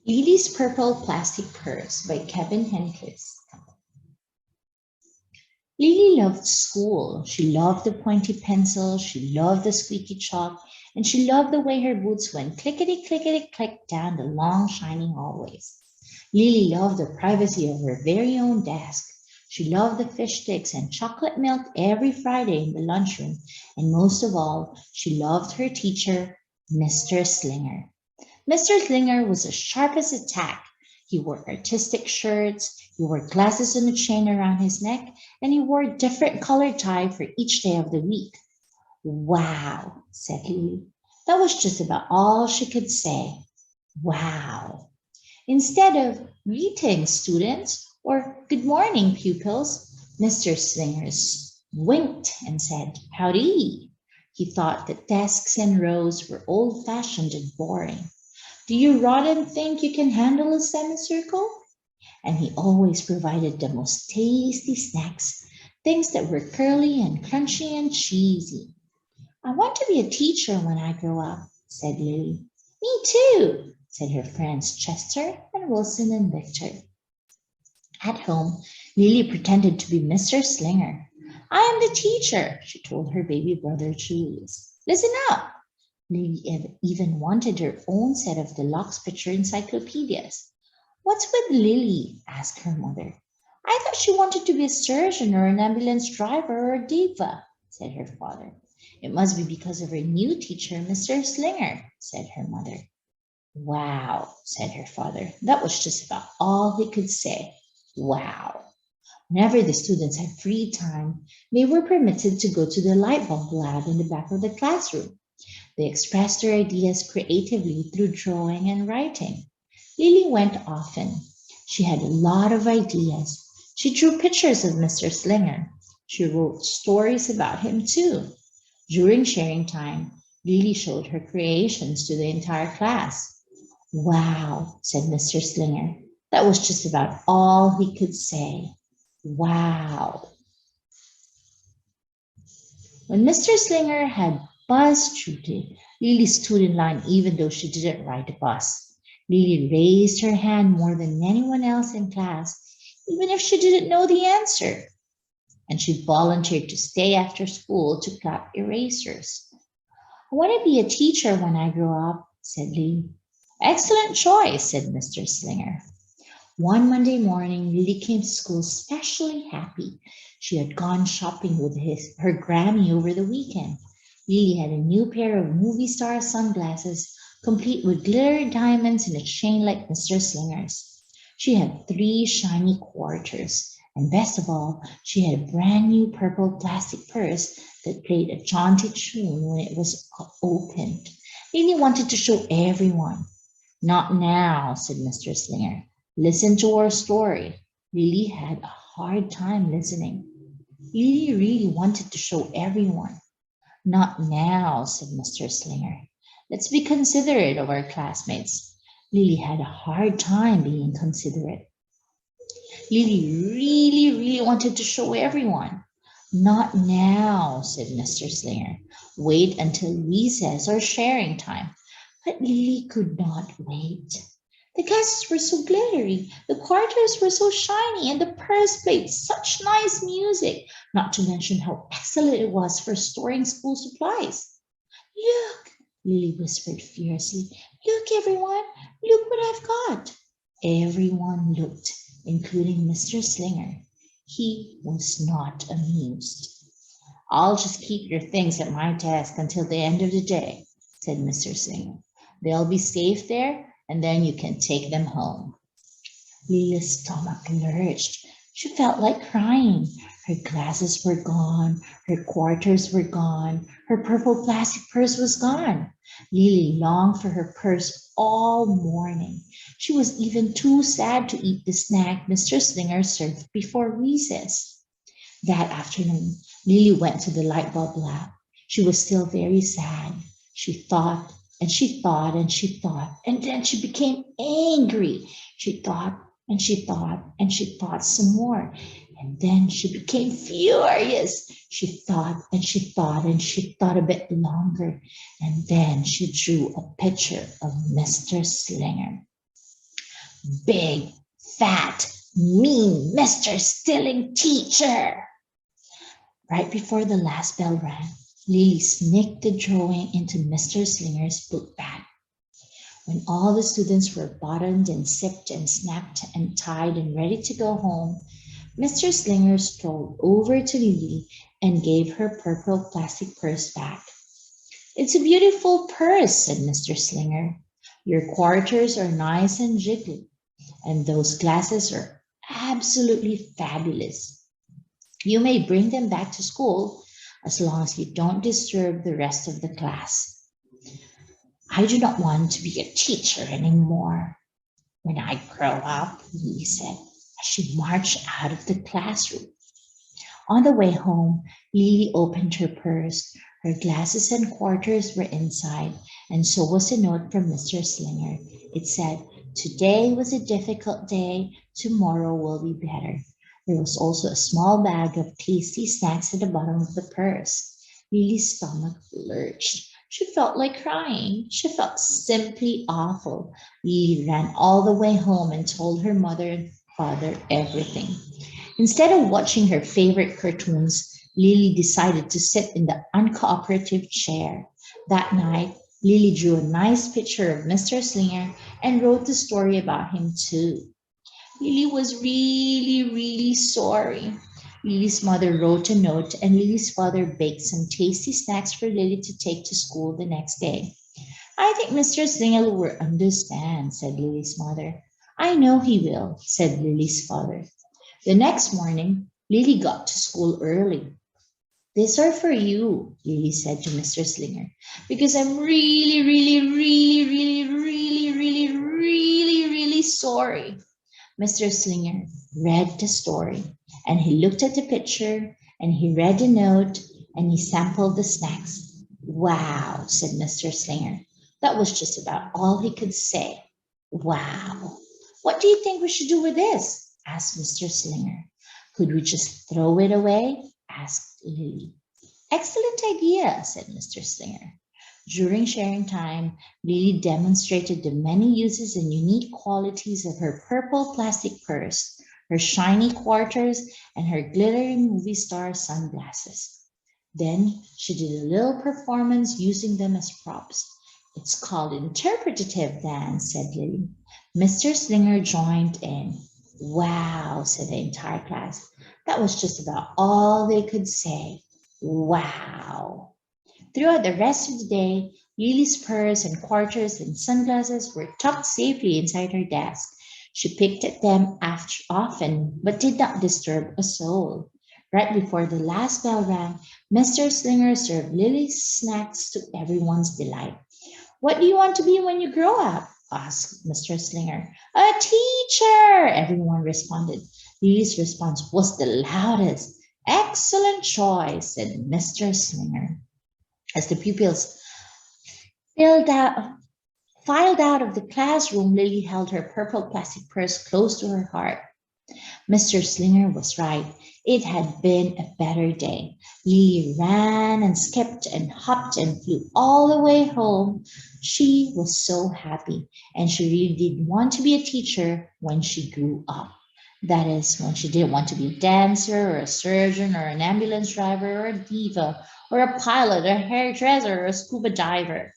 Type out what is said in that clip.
Lily's Purple Plastic Purse by Kevin Henclis. Lily loved school. She loved the pointy pencil, she loved the squeaky chalk, and she loved the way her boots went clickety clickety click down the long shining hallways. Lily loved the privacy of her very own desk. She loved the fish sticks and chocolate milk every Friday in the lunchroom, and most of all, she loved her teacher, Mr. Slinger. Mr. Slinger was as sharp as a tack. He wore artistic shirts, he wore glasses and a chain around his neck, and he wore a different colored tie for each day of the week. Wow, said Lily. That was just about all she could say. Wow. Instead of greetings, students, or good morning, pupils, Mr. Slinger winked and said, howdy. He thought that desks and rows were old fashioned and boring. Do you Rodden think you can handle a semicircle? And he always provided the most tasty snacks, things that were curly and crunchy and cheesy. I want to be a teacher when I grow up, said Lily. Me too, said her friends Chester and Wilson and Victor. At home, Lily pretended to be Mr. Slinger. I am the teacher, she told her baby brother Julius. Listen up. Lily even wanted her own set of deluxe picture encyclopedias. What's with Lily? Asked her mother. I thought she wanted to be a surgeon or an ambulance driver or a diva, said her father. It must be because of her new teacher, Mr. Slinger, said her mother. Wow, said her father. That was just about all he could say. Wow. Whenever the students had free time, they were permitted to go to the light bulb lab in the back of the classroom. They expressed their ideas creatively through drawing and writing. Lily went often. She had a lot of ideas. She drew pictures of Mr. Slinger. She wrote stories about him too. During sharing time, Lily showed her creations to the entire class. Wow, said Mr. Slinger. That was just about all he could say. Wow. When Mr. Slinger had bus duty, Lily stood in line even though she didn't ride the bus. Lily raised her hand more than anyone else in class, even if she didn't know the answer. And she volunteered to stay after school to cut erasers. I want to be a teacher when I grow up, said Lily. Excellent choice, said Mr. Slinger. One Monday morning, Lily came to school especially happy. She had gone shopping with her Grammy over the weekend. Lily had a new pair of movie star sunglasses, complete with glitter diamonds and a chain like Mr. Slinger's. She had 3 shiny quarters, and best of all, she had a brand new purple plastic purse that played a jaunty tune when it was opened. Lily wanted to show everyone. Not now, said Mr. Slinger. Listen to our story. Lily had a hard time listening. Lily really wanted to show everyone. Not now, said Mr. Slinger. Let's be considerate of our classmates. Lily had a hard time being considerate. Lily really wanted to show everyone. Not now, said Mr. Slinger. Wait until recess or sharing time. But Lily could not wait. The glasses were so glittery, the quarters were so shiny, and the purse played such nice music, not to mention how excellent it was for storing school supplies. Look, Lily whispered fiercely. Look, everyone, look what I've got. Everyone looked, including Mr. Slinger. He was not amused. I'll just keep your things at my desk until the end of the day, said Mr. Slinger. They'll be safe there, and then you can take them home. Lila's stomach lurched. She felt like crying. Her glasses were gone. Her quarters were gone. Her purple plastic purse was gone. Lily longed for her purse all morning. She was even too sad to eat the snack Mr. Slinger served before recess. That afternoon, Lily went to the light bulb lab. She was still very sad. She thought and she thought and she thought, and then she became angry. She thought and she thought and she thought some more. And then she became furious. She thought and she thought and she thought a bit longer. And then she drew a picture of Mr. Slinger. Big, fat, mean Mr. Stealing teacher. Right before the last bell rang, Lily sneaked the drawing into Mr. Slinger's book bag. When all the students were buttoned and sipped and snapped and tied and ready to go home, Mr. Slinger strolled over to Lily and gave her purple plastic purse back. It's a beautiful purse, said Mr. Slinger. Your quarters are nice and jiggly, and those glasses are absolutely fabulous. You may bring them back to school as long as you don't disturb the rest of the class. I do not want to be a teacher anymore when I grow up, Lily said as she marched out of the classroom. On the way home, Lily opened her purse. Her glasses and quarters were inside, and so was a note from Mr. Slinger. It said, Today was a difficult day, tomorrow will be better. There was also a small bag of tasty snacks at the bottom of the purse. Lily's stomach lurched. She felt like crying. She felt simply awful. Lily ran all the way home and told her mother and father everything. Instead of watching her favorite cartoons, Lily decided to sit in the uncooperative chair. That night, Lily drew a nice picture of Mr. Slinger and wrote the story about him too. Lily was really sorry. Lily's mother wrote a note, and Lily's father baked some tasty snacks for Lily to take to school the next day. I think Mr. Slinger will understand, said Lily's mother. I know he will, said Lily's father. The next morning, Lily got to school early. These are for you, Lily said to Mr. Slinger, because I'm really sorry. Mr. Slinger read the story, and he looked at the picture, and he read the note, and he sampled the snacks. Wow, said Mr. Slinger. That was just about all he could say. Wow. What do you think we should do with this? Asked Mr. Slinger. Could we just throw it away? Asked Lily. Excellent idea, said Mr. Slinger. During sharing time, Lily demonstrated the many uses and unique qualities of her purple plastic purse, her shiny quarters, and her glittering movie star sunglasses. Then she did a little performance using them as props. It's called interpretative dance, said Lily. Mr. Slinger joined in. Wow, said the entire class. That was just about all they could say. Wow. Throughout the rest of the day, Lily's purse and quarters and sunglasses were tucked safely inside her desk. She picked at them often, but did not disturb a soul. Right before the last bell rang, Mr. Slinger served Lily's snacks to everyone's delight. What do you want to be when you grow up? Asked Mr. Slinger. A teacher, everyone responded. Lily's response was the loudest. Excellent choice, said Mr. Slinger. As the pupils filled out, filed out of the classroom, Lily held her purple plastic purse close to her heart. Mr. Slinger was right. It had been a better day. Lily ran and skipped and hopped and flew all the way home. She was so happy, and she really did want to be a teacher when she grew up. That is, when she didn't want to be a dancer or a surgeon or an ambulance driver or a diva or a pilot, a hairdresser or a scuba diver.